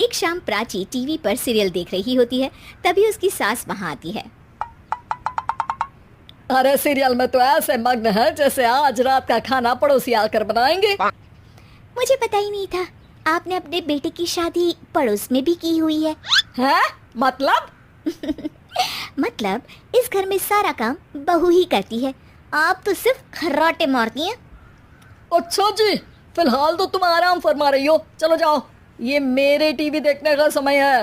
एक शाम प्राची टीवी पर सीरियल देख रही होती है, तभी उसकी सास वहां आती है। अरे सीरियल में तो ऐसे मग्न है जैसे आज रात का खाना पड़ोसी आकर बनाएंगे। मुझे पता ही नहीं था आपने अपने बेटे की शादी पड़ोस में भी की हुई है। हैं? मतलब? मतलब इस घर में सारा काम बहू ही करती है, आप तो सिर्फ खर्राटे मारती हैं। अच्छा जी, फिलहाल तो तुम आराम फरमा रही हो, चलो जाओ, ये मेरे टीवी देखने का समय है।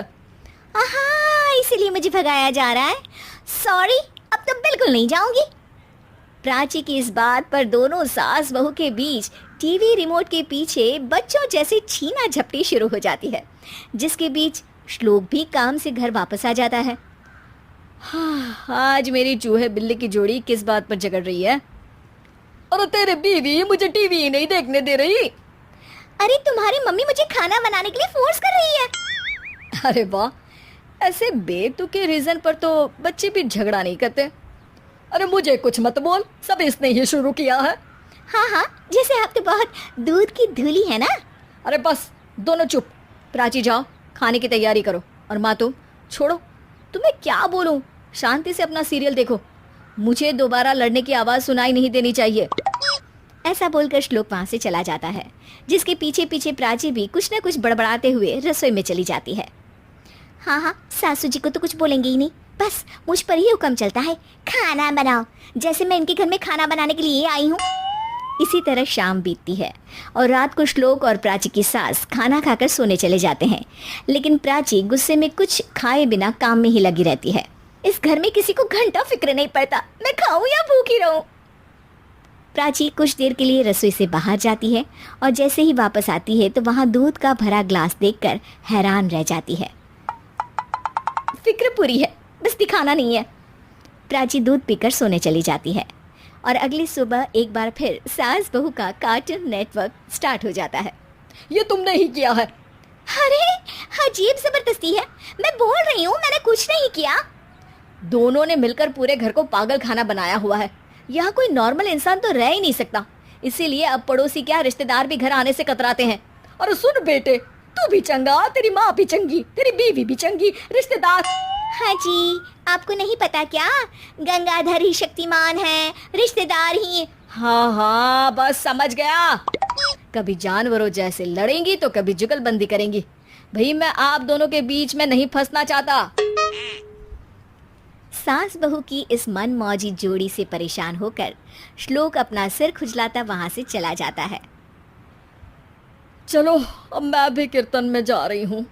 आहा, इसीलिए मुझे भगाया जा रहा है। सॉरी, अब तो बिल्कुल नहीं जाऊंगी। प्राची की इस बात पर दोनों सास बहू के बीच टीवी रिमोट के पीछे बच्चों जैसे छीना झपटी शुरू हो जाती है, जिसके बीच श्लोक भी काम से घर वापस आ जाता है। हाँ, आज मेरी चूहे बिल्ली की जोड़ी किस बात पर झगड़ रही है? अरे तेरे बीवी मुझे टीवी ही नहीं देखने दे रही। अरे तुम्हारी मम्मी मुझे खाना बनाने के लिए फोर्स कर रही है। अरे वाह, ऐसे बेतुके रीजन पर तो बच्चे भी झगड़ा नहीं करते। अरे मुझे कुछ मत बोल, सब इसने ही शुरू किया है। हाँ हाँ, जैसे आप तो बहुत दूध की धूली है ना। अरे बस दोनों चुप। प्राची जाओ, खाने की तैयारी करो। और माँ तुम छोड़ो, तुम्हें क्या बोलूं, शांति से अपना सीरियल देखो, मुझे दोबारा लड़ने की आवाज सुनाई नहीं देनी चाहिए। ऐसा बोलकर श्लोक वहां से चला जाता है, जिसके पीछे पीछे प्राची भी कुछ न कुछ बड़बड़ाते हुए रसोई में चली जाती है। हाँ हाँ, सासू जी को तो कुछ बोलेंगे ही नहीं, बस मुझ पर ही हुक्म चलता है, खाना बनाओ, जैसे मैं इनके घर में खाना बनाने के लिए आई हूँ। इसी तरह शाम बीतती है और रात को श्लोक और प्राची की सास खाना खाकर सोने चले जाते हैं, लेकिन प्राची गुस्से में कुछ खाए बिना काम में ही लगी रहती है। इस घर में किसी को घंटा फिक्र नहीं पड़ता, मैं खाऊं या भूखी रहूं। प्राची कुछ देर के लिए रसोई से बाहर जाती है और जैसे ही वापस आती है तो वहां दूध का भरा ग्लास देखकर हैरान रह जाती है। फिक्र पूरी है, बस दिखाना नहीं है। प्राची दूध पीकर सोने चली जाती है और अगली सुबह एक बार फिर सास बहू का कार्टून नेटवर्क स्टार्ट हो जाता है। ये तुमने ही किया है। अरे अजीब जबरदस्ती है, मैं बोल रही हूँ मैंने कुछ नहीं किया। दोनों ने मिलकर पूरे घर को पागल खाना बनाया हुआ है। यहाँ कोई नॉर्मल इंसान तो रह ही नहीं सकता, इसीलिए अब पड़ोसी क्या रिश्तेदार भी घर आने से कतराते हैं। और सुन बेटे, तू भी चंगा, तेरी माँ भी चंगी, तेरी बीवी भी चंगी, रिश्तेदार। हाँ जी, आपको नहीं पता क्या, गंगाधर ही शक्तिमान है, रिश्तेदार ही। हाँ हाँ, बस समझ गया। कभी जानवरों जैसे लड़ेंगी तो कभी जुगलबंदी करेंगी। भाई मैं आप दोनों के बीच में नहीं फंसना चाहता। सास बहू की इस मनमौजी जोड़ी से परेशान होकर श्लोक अपना सिर खुजलाता वहां से चला जाता है। चलो अब मैं भी कीर्तन में जा रही हूँ।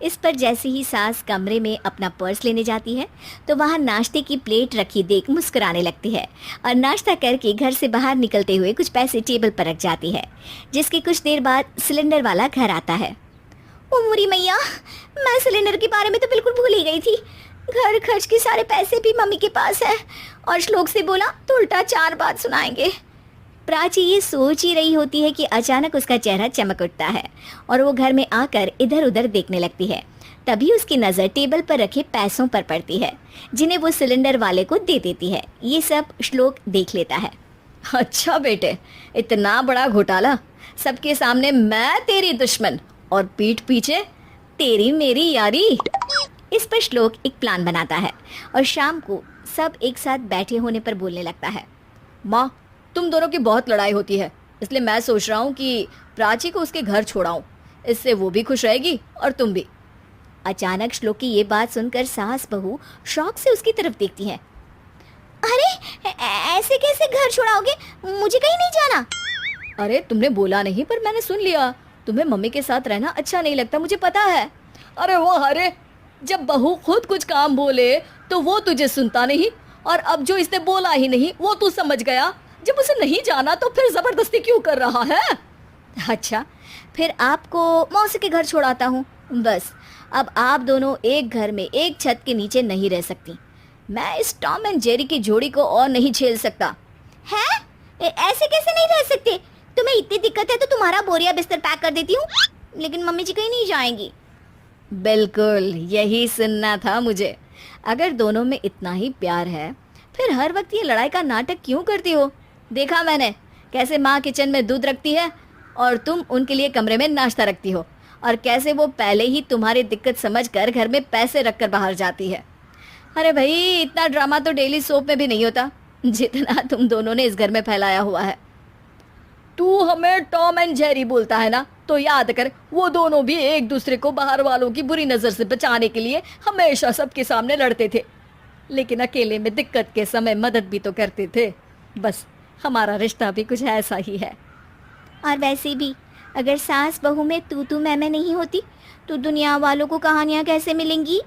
इस पर जैसे ही सास कमरे में अपना पर्स लेने जाती है तो वहां नाश्ते की प्लेट रखी देख मुस्कुराने लगती है और नाश्ता करके घर से बाहर निकलते हुए कुछ पैसे टेबल पर रख जाती है, जिसके कुछ देर बाद सिलेंडर वाला घर आता है। ओ मुरी मैया, मैं सिलेंडर के बारे में तो बिल्कुल भूल ही गई थी। घर खर्च के सारे पैसे भी मम्मी के पास है और श्लोक से बोला तो उल्टा 4 बात सुनाएंगे। प्राची ये सोच ही रही होती है कि अचानक उसका चेहरा चमक उठता है और वो घर में आकर इधर उधर देखने लगती है। तभी उसकी नज़र टेबल पर रखे पैसों पर पड़ती है, जिन्हें वो सिलेंडर वाले को दे देती है। ये सब श्लोक देख लेता है। अच्छा बेटे, इतना बड़ा घोटाला, सबके सामने मैं तेरी दुश्मन और पीठ पीछे तेरी मेरी यारी। इस पर श्लोक एक प्लान बनाता है और शाम को सब एक साथ बैठे होने पर बोलने लगता है। माँ, तुम दोनों की बहुत लड़ाई होती है, इसलिए मैं सोच रहा हूँ कि प्राची को उसके घर छोड़ाऊँ, इससे वो भी खुश रहेगी और तुम भी। अचानक श्लोक की ये बात सुनकर सास बहू शौक से उसकी तरफ देखती हैं। अरे ऐसे कैसे घर छोड़ाओगे, मुझे कहीं नहीं जाना। अरे तुमने बोला नहीं पर मैंने सुन लिया, तुम्हें मम्मी के साथ रहना अच्छा नहीं लगता, मुझे पता है। अरे वो अरे, जब बहू खुद कुछ काम बोले तो वो तुझे सुनता नहीं, और अब जो इसने बोला ही नहीं वो तू समझ गया। जब उसे नहीं जाना तो फिर जबरदस्ती क्यों कर रहा है? अच्छा, फिर आपको मौसी के घर छोड़ाता हूँ। बस अब आप दोनों एक घर में एक छत के नीचे नहीं रह सकती। मैं इस टॉम एंड जेरी की जोड़ी को और नहीं झेल सकता। है? ऐसे कैसे नहीं रह सकते? तुम्हें इतनी दिक्कत है तो तुम्हारा बोरिया बिस्तर पैक कर देती हूँ, लेकिन मम्मी जी कहीं नहीं जाएंगी। बिल्कुल यही सुनना था मुझे। अगर दोनों में इतना ही प्यार है फिर हर वक्त ये लड़ाई का नाटक क्यों करती हो? देखा मैंने कैसे माँ किचन में दूध रखती है और तुम उनके लिए कमरे में नाश्ता रखती हो, और कैसे वो पहले ही तुम्हारी दिक्कत समझकर घर में पैसे रखकर बाहर जाती है। अरे भाई, इतना ड्रामा तो डेली सोप में भी नहीं होता जितना तुम दोनों ने इस घर में फैलाया हुआ है। तू हमें टॉम एंड जेरी बोलता है ना, तो याद कर वो दोनों भी एक दूसरे को बाहर वालों की बुरी नज़र से बचाने के लिए हमेशा सबके सामने लड़ते थे, लेकिन अकेले में दिक्कत के समय मदद भी तो करते थे। बस हमारा रिश्ता भी कुछ ऐसा ही है। और वैसे भी अगर सास बहू में तू मैं नहीं होती तो दुनिया वालों को कहानियाँ कैसे मिलेंगी?